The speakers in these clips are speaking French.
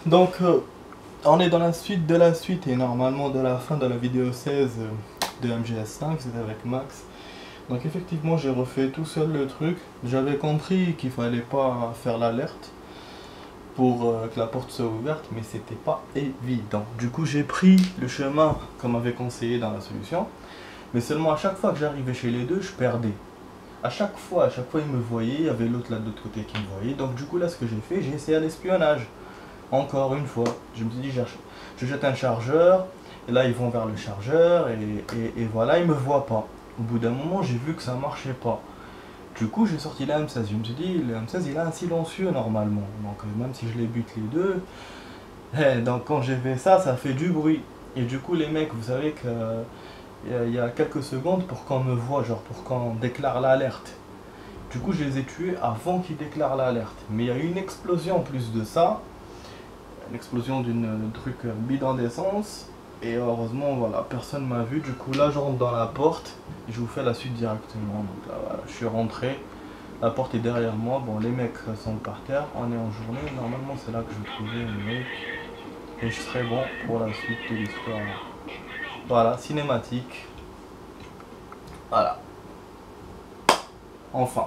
Donc, on est dans la suite de la suite et normalement de la fin de la vidéo 16 de MGS5, c'était avec Max. Donc effectivement j'ai refait tout seul le truc. J'avais compris qu'il fallait pas faire l'alerte pour que la porte soit ouverte, mais c'était pas évident. Du coup j'ai pris le chemin comme avait conseillé dans la solution, mais seulement à chaque fois que j'arrivais chez les deux, je perdais. À chaque fois ils me voyaient, il y avait l'autre là de l'autre côté qui me voyait. Donc du coup là ce que j'ai fait, j'ai essayé l'espionnage. Encore une fois, je me suis dit je jette un chargeur, et là ils vont vers le chargeur, et voilà, ils me voient pas. Au bout d'un moment, j'ai vu que ça marchait pas. Du coup, j'ai sorti la M16. Je me suis dit, le M16 il a un silencieux normalement. Donc, même si je les bute les deux, donc quand j'ai fait ça, ça fait du bruit. Et du coup, les mecs, vous savez que il y a quelques secondes pour qu'on me voit, genre pour qu'on déclare l'alerte. Du coup, je les ai tués avant qu'ils déclarent l'alerte. Mais il y a eu une explosion en plus de ça. L'explosion d'une truc bidon d'essence. Et heureusement, voilà, personne m'a vu. Du coup, là, je rentre dans la porte. Et je vous fais la suite directement. Donc là, voilà, je suis rentré. La porte est derrière moi. Bon, les mecs sont par terre. On est en journée. Normalement, c'est là que je vais trouver les mecs. Et je serai bon pour la suite de l'histoire. Voilà, cinématique. Voilà. Enfin.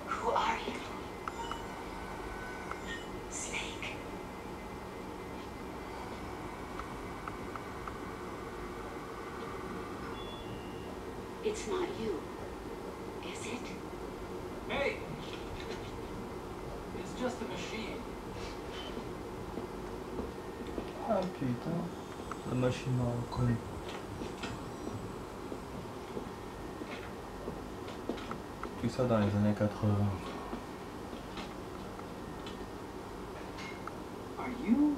Who are you? Snake. It's not you, is it? Hey! It's just a machine. Ah putain. La machine m'a reconnu. Tout ça dans les années 80. Are you?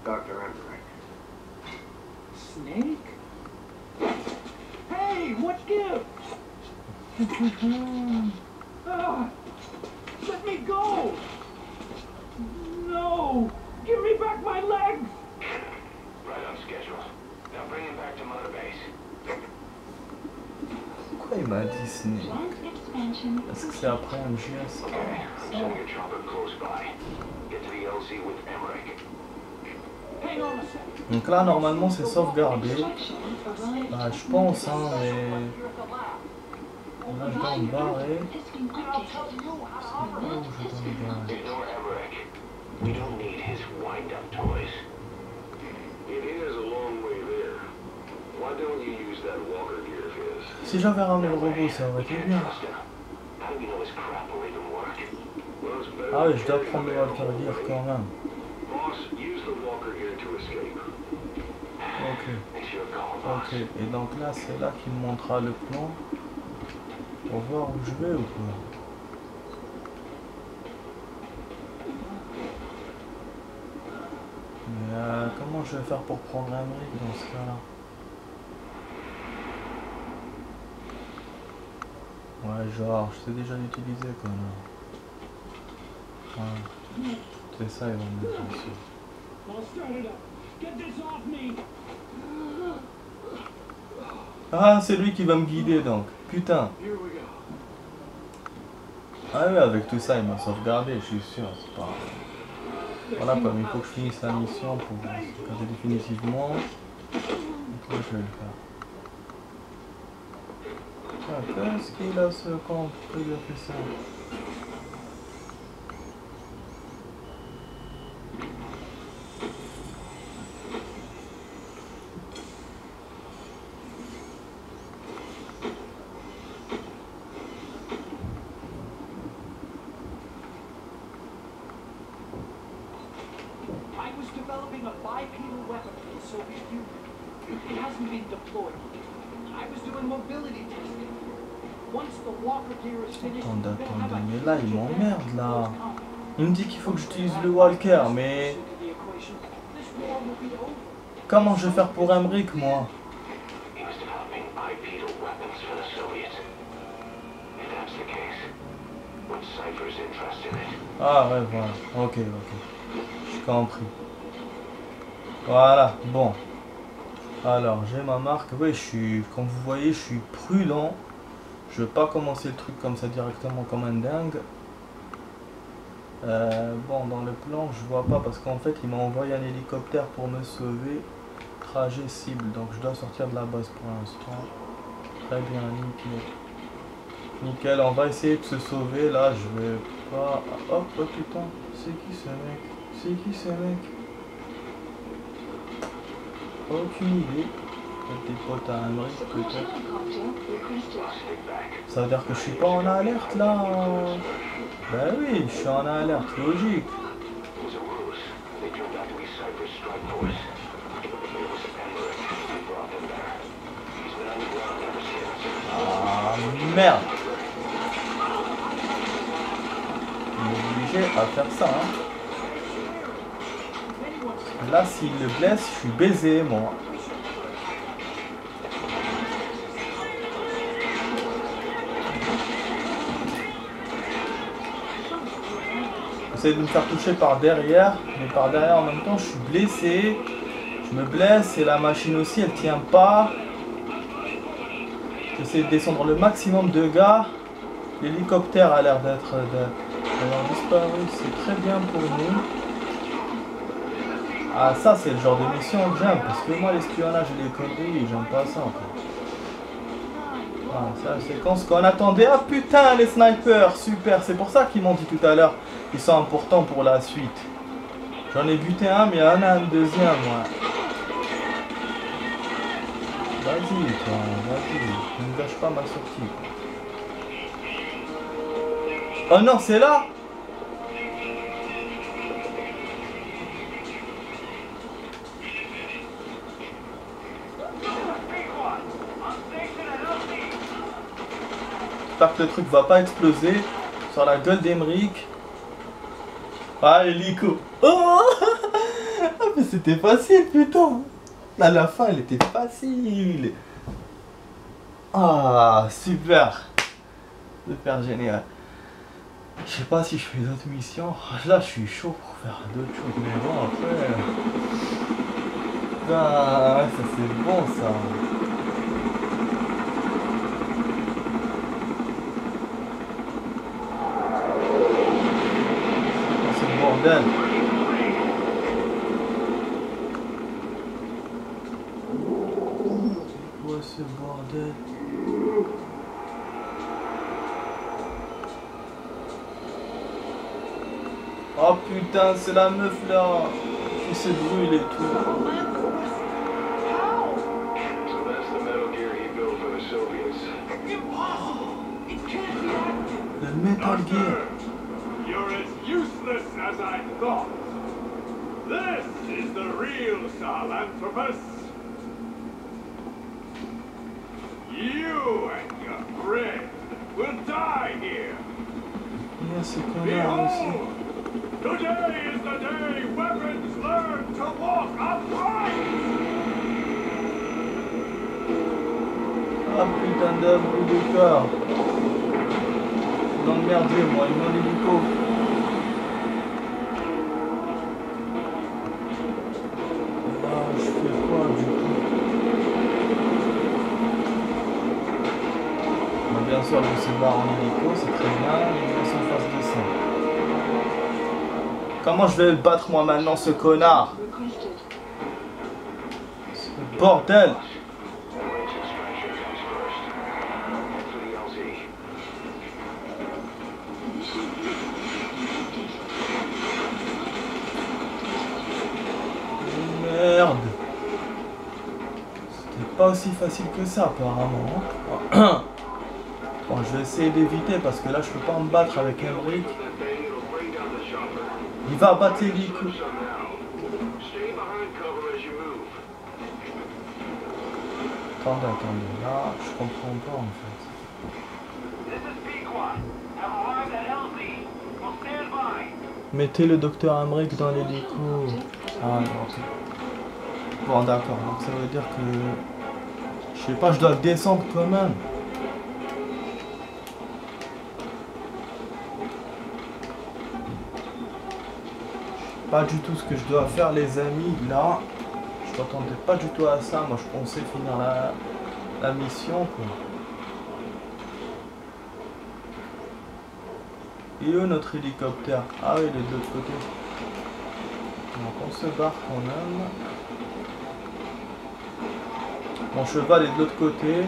Dr. Emmerich. Snake? Hey, what gives? Ah, let me go! No! Give me back my legs! Right on schedule. Now bring him back to Mother Base. Pourquoi il m'a dit Snake? Est-ce que c'est après MGS? Okay, I'm sending a chopper close by. Get to the LZ with Emmerich. Hang on a second. Donc là normalement c'est sauvegardé. Bah, je pense hein, mais là je dois me barrer. C'est là où je dois me barrer. Ignore Emmerich. We don't need his wind-up toys. If he has a long way there, why don't you use that walker gear of his? Si j'avais ramené le robot ça aurait été bien. Trust him. How do we know his crap will even work? Well, it's better Ah oui, than je dois getting prendre le away walker from gear already. quand même. Boss, use the walker gear to escape. Ok. It's your call, boss. Ok. Et donc là c'est là qu'il me montrera le plan. Pour voir où je vais ou quoi. Mais comment je vais faire pour prendre un brick dans ce cas-là? Ouais, genre, je sais déjà l'utiliser quand même. Ouais. C'est ça, ils vont me mettre dessus. I'll start it up. Get this off me! Ah, c'est lui qui va me guider donc. Putain. Here we go. Ah oui, avec tout ça, il m'a sauvegardé, je suis sûr. C'est pas... Voilà, comme il faut que je finisse la mission pour sauvegarder définitivement. Donc là, je vais le faire. Ah, qu'est-ce qu'il a ce con? Pourquoi il a fait ça? I was developing a bipedal weapon for the Soviet Union. It hasn't been deployed. I was doing mobility testing. Once the walker gear is finished, Attendez, mais là, il m'emmerde là. Il me dit qu'il faut que j'utilise le walker, mais... Comment je vais faire pour Emmerich, moi? He was developing bipedal weapons for the Soviets. If that's the case, would Cypher's interest in it? Ah ouais, voilà. Ok, ok. J'ai compris. Voilà, bon. Alors, j'ai ma marque. Oui, comme vous voyez, je suis prudent. Je veux pas commencer le truc comme ça directement comme un dingue. Bon, dans le plan, je vois pas parce qu'en fait, il m'a envoyé un hélicoptère pour me sauver. Trajet cible, donc je dois sortir de la base pour l'instant. Très bien, nickel. Nickel, on va essayer de se sauver. Là, je vais pas... Hop, oh putain, c'est qui ce mec? C'est qui ce mec? Aucune idée. Des potes à un brick peut-être. Ça veut dire que je suis pas en alerte là. Ben oui, je suis en alerte, logique. Ah merde. Il est obligé à faire ça hein. Là s'il le blesse, je suis baisé moi. J'essaie de me faire toucher par derrière, mais par derrière en même temps je suis blessé. Je me blesse et la machine aussi elle tient pas. J'essaie de descendre le maximum de gars. L'hélicoptère a l'air d'être disparu, c'est très bien pour nous. Ah ça c'est le genre de mission que j'aime, parce que moi l'espionnage et les conneries, j'aime pas ça. Ah, c'est la séquence qu'on attendait. Ah putain les snipers, super, c'est pour ça qu'ils m'ont dit tout à l'heure qu'ils sont importants pour la suite. J'en ai buté un mais il y en a un deuxième moi. Vas-y toi, vas-y, ne me gâche pas ma sortie. Oh non c'est là. J'espère que le truc va pas exploser sur la gueule d'Emeric. Ah l'hélico. Oh ah, mais c'était facile putain. À la fin elle était facile. Ah super. Super génial. Je sais pas si je fais d'autres missions. Là je suis chaud pour faire d'autres choses. Mais bon après. Putain ça c'est bon ça. Bordel. C'est quoi ce bordel? Oh putain, c'est la meuf là qui se brûle et tout. Le Metal Gear. You're as useless as I thought. This is the real Sahelanthropus. You and your friend will die here. Il y a ce connard aussi. Today is the day weapons learn to walk upright. Ah putain d'abus de cœur. L'emmerder moi, il m'a l'hélico. Ah, je fais quoi du coup? Bon, bien sûr, je se barre en hélico, c'est très bien, il faut se fasse de ça. Comment je vais le battre moi maintenant, ce connard? Ce bordel! Merde. C'était pas aussi facile que ça apparemment. Bon, je vais essayer d'éviter parce que là je peux pas me battre avec Emeric. Il va battre l'hélico. Attendez, là je comprends pas en fait. Mettez le docteur Emeric dans l'hélico. Ah non. Bon d'accord, donc ça veut dire que... Je sais pas, je dois le descendre quand même. Pas du tout ce que je dois faire les amis, là. Je je m'attendais pas du tout à ça. Moi, je pensais finir la mission, quoi. Et où notre hélicoptère? Ah oui, il est de l'autre côté. Donc on se barre quand même. Mon cheval est de l'autre côté.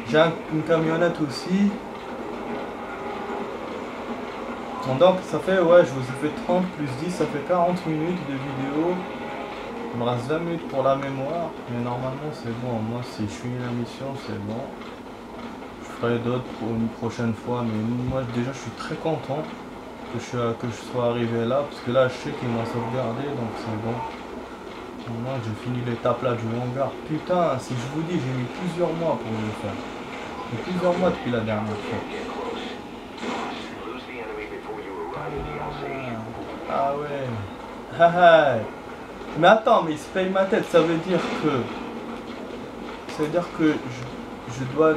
J'ai une camionnette aussi. Donc ça fait, ouais, je vous ai fait 30 plus 10, ça fait 40 minutes de vidéo. Il me reste 20 minutes pour la mémoire. Mais normalement c'est bon, moi si je finis la mission c'est bon. Je ferai d'autres pour une prochaine fois. Mais moi déjà je suis très content que je sois arrivé là. Parce que là je sais qu'il m'a sauvegardé, donc c'est bon. Moi j'ai fini l'étape là du hangar. Putain, si je vous dis, j'ai mis plusieurs mois pour le faire. J'ai plusieurs mois depuis la dernière fois. Ah ouais. Haha. Mais attends, mais il se paye ma tête, ça veut dire que je dois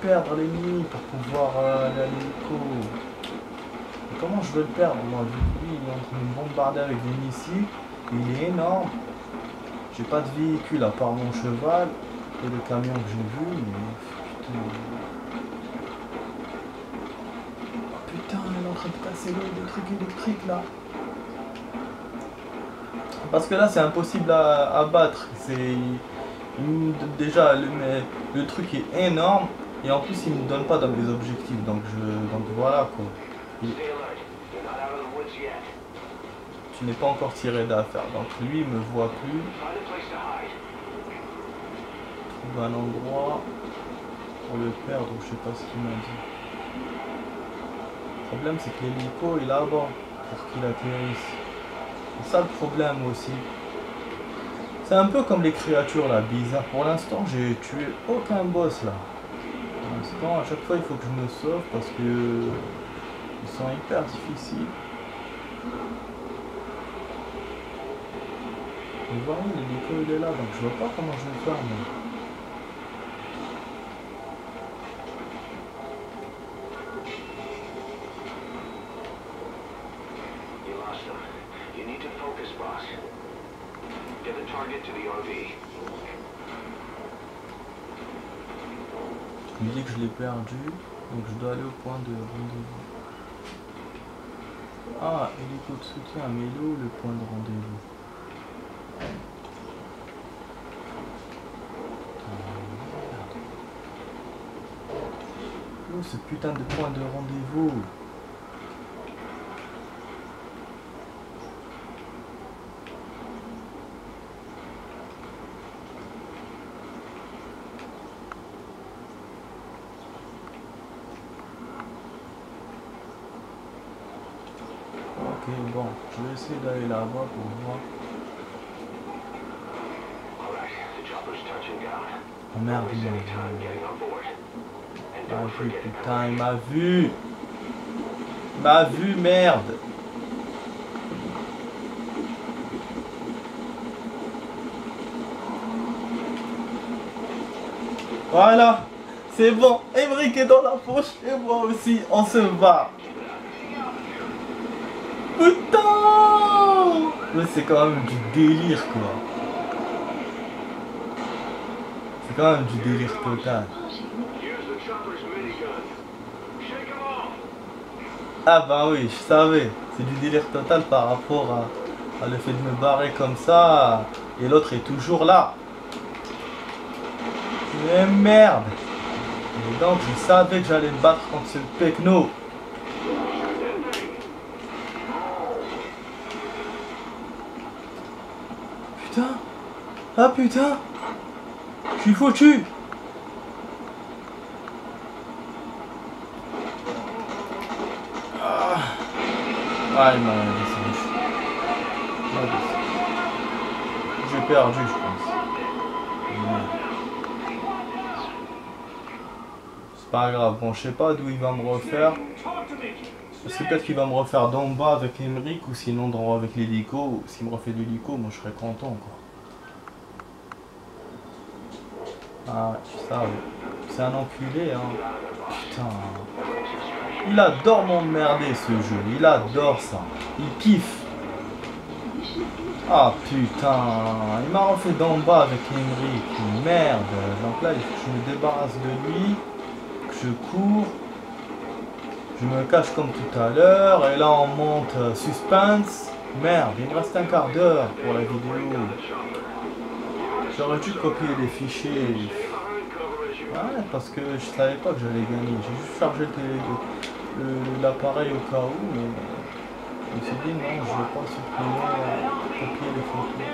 perdre l'ennemi pour pouvoir aller à l'hélico. Comment je vais le perdre moi? Lui, il est en train de me bombarder avec des missiles. Il est énorme. J'ai pas de véhicule à part mon cheval et le camion que j'ai vu, mais putain, il est en train de casser le truc électrique là. Parce que là c'est impossible à battre. Déjà le truc est énorme et en plus il me donne pas dans mes objectifs, donc voilà quoi. Tu n'es pas encore tiré d'affaire, donc lui il me voit plus. Trouve un endroit pour le perdre, je sais pas ce qu'il m'a dit. Le problème c'est que l'hélico est là-bas pour qu'il atterrisse. C'est ça le problème aussi. C'est un peu comme les créatures là, bizarres. Pour l'instant j'ai tué aucun boss là. Pour l'instant à chaque fois il faut que je me sauve parce que ils sont hyper difficiles. Vous voyez, l'hélico il est là, donc je vois pas comment je vais le faire moi. Il me dit que je l'ai perdu, donc je dois aller au point de rendez-vous. Ah, hélico de soutien, mais il est où le point de rendez-vous? Où ce putain de point de rendez-vous? Ok, bon, je vais essayer d'aller là-bas pour voir. Oh merde, il m'a vu. Ah oui, putain, il m'a vu. Il m'a vu, merde. Voilà, c'est bon. Emmerich est dans la poche et moi aussi, on se bat. Putain! Mais c'est quand même du délire quoi. C'est quand même du délire total. Ah bah oui, je savais. C'est du délire total par rapport à le fait de me barrer comme ça. Et l'autre est toujours là. Mais merde! Et donc je savais que j'allais me battre contre ce pecno. Putain! Ah putain! Je suis foutu! Ah, il m'a descendu. J'ai perdu, je pense. C'est pas grave, bon, je sais pas d'où il va me refaire. Parce que peut-être qu'il va me refaire d'en bas avec Emmerich ou sinon d'en haut avec l'hélico. S'il me refait de l'hélico, moi je serais content quoi. Ah, tu savais. C'est un enculé, hein. Putain. Il adore m'emmerder ce jeu. Il adore ça. Il kiffe. Ah putain, il m'a refait d'en bas avec Henry, merde. Donc là, il faut que je me débarrasse de lui, que je cours, je me cache comme tout à l'heure, et là on monte suspense. Merde, il me reste un quart d'heure pour la vidéo. J'aurais dû copier les fichiers. Ouais, parce que je savais pas que j'allais gagner. J'ai juste chargé l'appareil au cas où, mais je me suis dit non, je vais pas supprimer, copier les photos.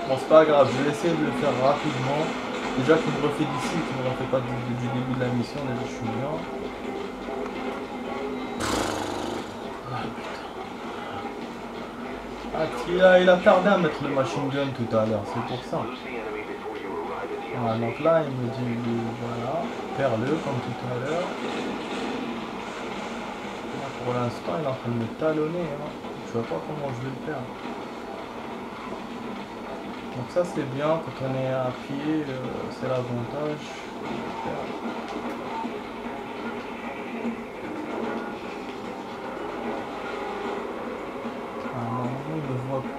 Bon, c'est pas grave, je vais essayer de le faire rapidement. Déjà qu'il me refait d'ici, qu'il me refait pas du début de la mission, déjà je suis bien. Ah, il a tardé à mettre le machine gun tout à l'heure, c'est pour ça. Voilà, donc là il me dit, voilà, perds-le comme tout à l'heure. Pour l'instant il est en train de me talonner, hein. Je vois pas comment je vais le faire. Donc ça c'est bien, quand on est à pied, c'est l'avantage. Il ne me voit plus.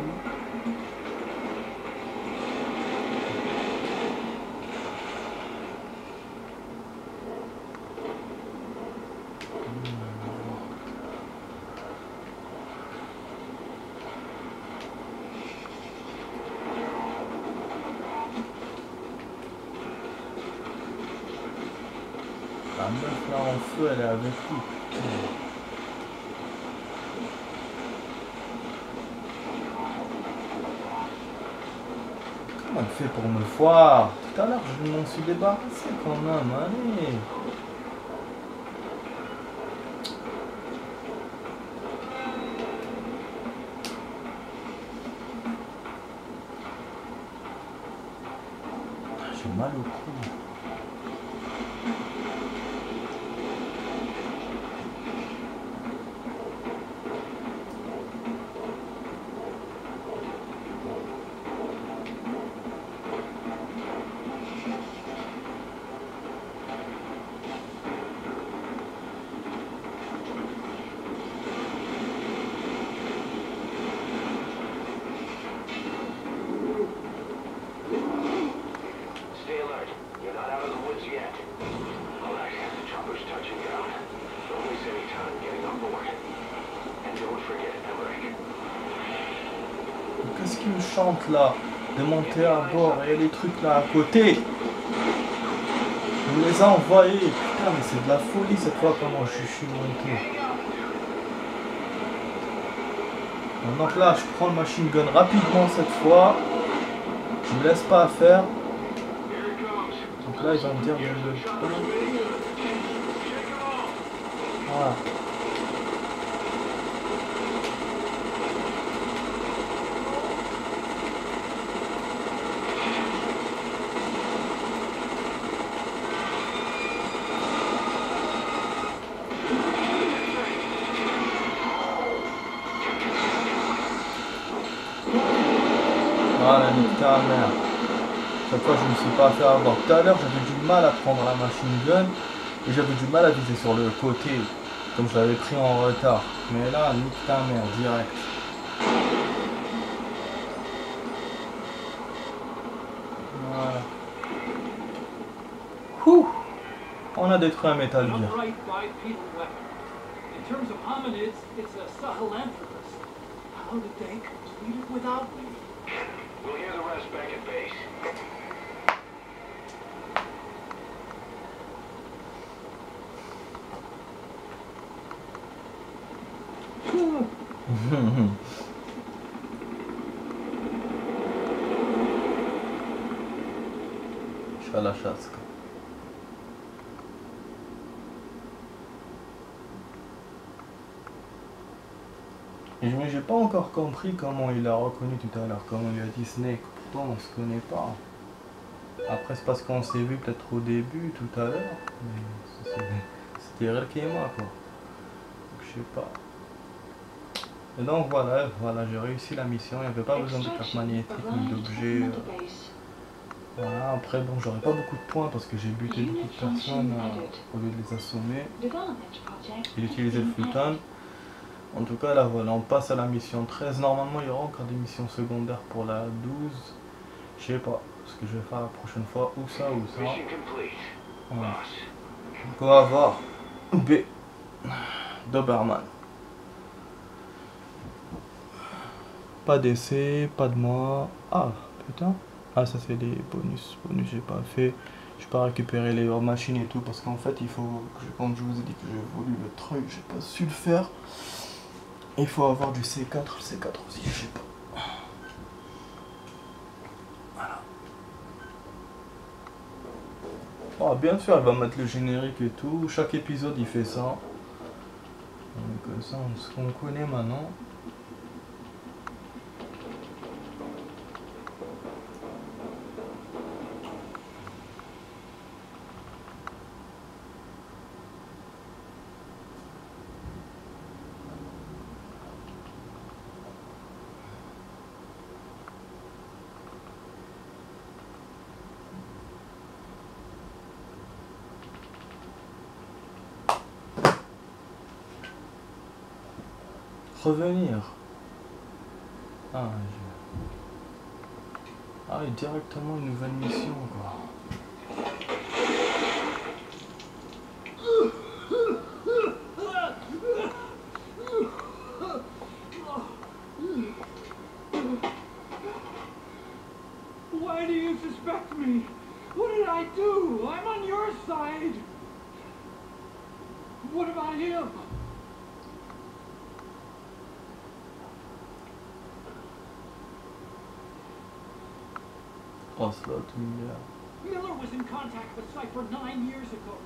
La meuf là en feu, elle est avec lui. Comment elle fait pour me voir? Tout à l'heure, je m'en suis débarrassé quand même, allez. J'ai mal au cou. Qu'est-ce qu'il me chante là? De monter à bord et les trucs là à côté. Il me les a envoyés. Putain, mais c'est de la folie cette fois comment je suis monté. Donc là, je prends le machine gun rapidement cette fois. Je me laisse pas faire. Donc là, ils vont me dire de le prendre. Voilà. Voilà, nique ta mère. Cette fois, je ne me suis pas fait avoir. Tout à l'heure, j'avais du mal à prendre la machine gun et j'avais du mal à viser sur le côté, comme je l'avais pris en retard. Mais là, nique ta mère, direct. Voilà. Ouh, on a détruit un Metal Gear. We'll hear the rest back at base. Je suis à la chasse. Mais j'ai pas encore compris comment il a reconnu tout à l'heure, comment il a dit Snake. Pourtant on se connaît pas. Après c'est parce qu'on s'est vu peut-être au début tout à l'heure, mais c'était réel qui est moi quoi. Donc, je sais pas. Et donc voilà, j'ai réussi la mission, il n'y avait pas besoin de carte magnétique ni d'objets. Voilà, après bon j'aurais pas beaucoup de points parce que j'ai buté beaucoup de personnes au lieu de les assommer. Il utilisait le futon. En tout cas, là, voilà, on passe à la mission 13. Normalement, il y aura encore des missions secondaires pour la 12. Je sais pas ce que je vais faire la prochaine fois. Ou ça, ou ça. Mission complete, Voilà. boss. Donc, on va voir B. Doberman. Pas d'essai, pas de mois. Ah, putain. Ah, ça, c'est des bonus. Bonus, j'ai pas fait. Je peux pas récupérer les machines et tout. Parce qu'en fait, il faut. Comme je vous ai dit que j'ai voulu le truc, j'ai pas su le faire. Il faut avoir du C4, C4 aussi, je sais pas. Voilà. Oh, bien sûr, elle va mettre le générique et tout. Chaque épisode, il fait ça. Donc, ça, ce qu'on connaît maintenant. Revenir. Ah, et directement une nouvelle mission, quoi. Why do you suspect me? What did I do? I'm on your side. What about him? Ocelot Miller. Miller was in contact with Cypher 9 years ago.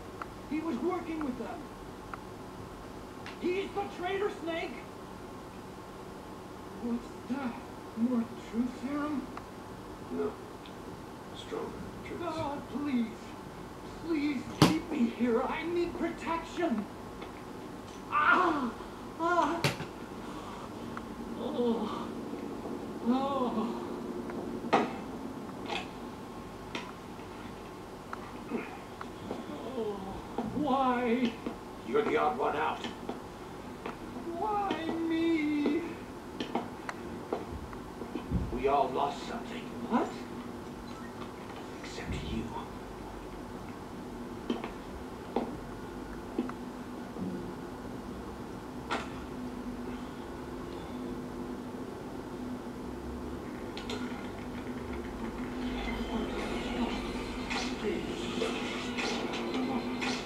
He was working with them. He's the traitor, Snake. What's that? More truth serum? No. Stronger truths. Oh, please. Please keep me here. I need protection. Ah! Ah! Oh. Oh. Why? You're the odd one out. Why me? We all lost something, What? except you.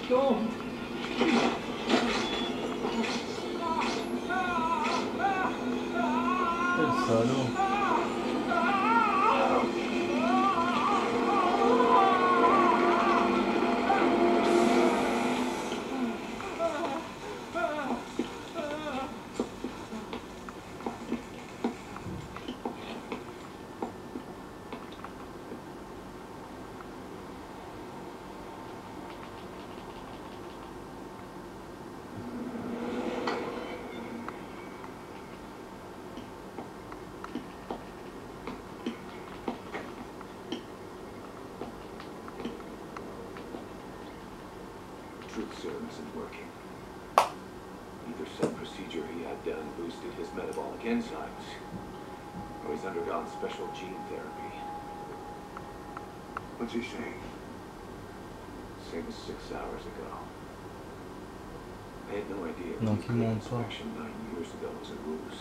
Don't. Quel salaud. Truth serum isn't working. Either some procedure he had done boosted his metabolic enzymes, or he's undergone special gene therapy. What's he saying? Same as 6 hours ago. I had no idea Donc, the il ment Ukraine pas. inspection 9 years ago was a ruse.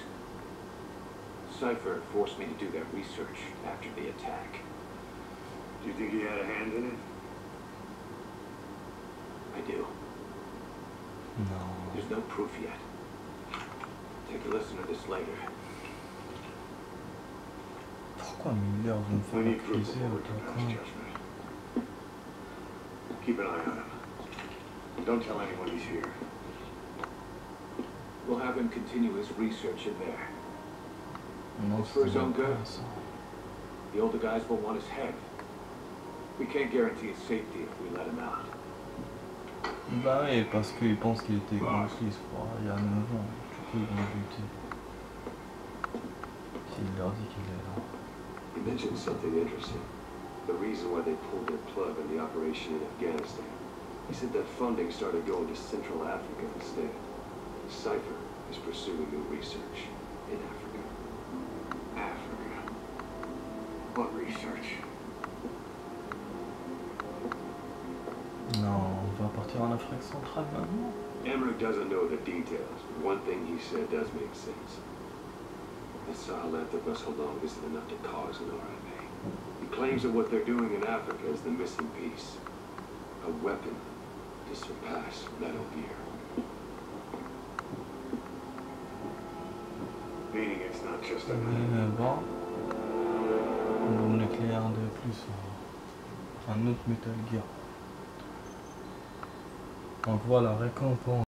Cypher forced me to do that research after the attack. Do you think he had a hand in it? I do. Non. There's no proof yet. Take a listen to this later. Pourquoi Miller veut me We faire need proof accuser before we autant can pass con? judgment. Keep an eye on him. Don't tell anyone he's here. We'll have him continue his research in there. Non, For his c'est own pas good. ça. The older guys will want his head. We can't guarantee his safety if we let him out. Bah oui, parce qu'il pense qu'il était complice, quoi, il y a 9 ans. Du coup, ils vont le buter. S'il leur dit qu'il est là. You mentioned something interesting. The reason why they pulled their plug on the operation in Afghanistan. He said that funding started going to Central Africa instead. Cypher is pursuing new research in Africa. Africa. What research? Non, on va partir en Afrique centrale maintenant. Emmerich doesn't know the details, but one thing he said does make sense. The Sahelanthropus alone isn't enough to cause an RFA. He claims that what they're doing in Africa is the missing piece. A weapon to surpass Metal Gear. Meaning it's not just a Bon. Une bombe nucléaire de plus. Un autre Metal Gear. Donc voilà, récompense.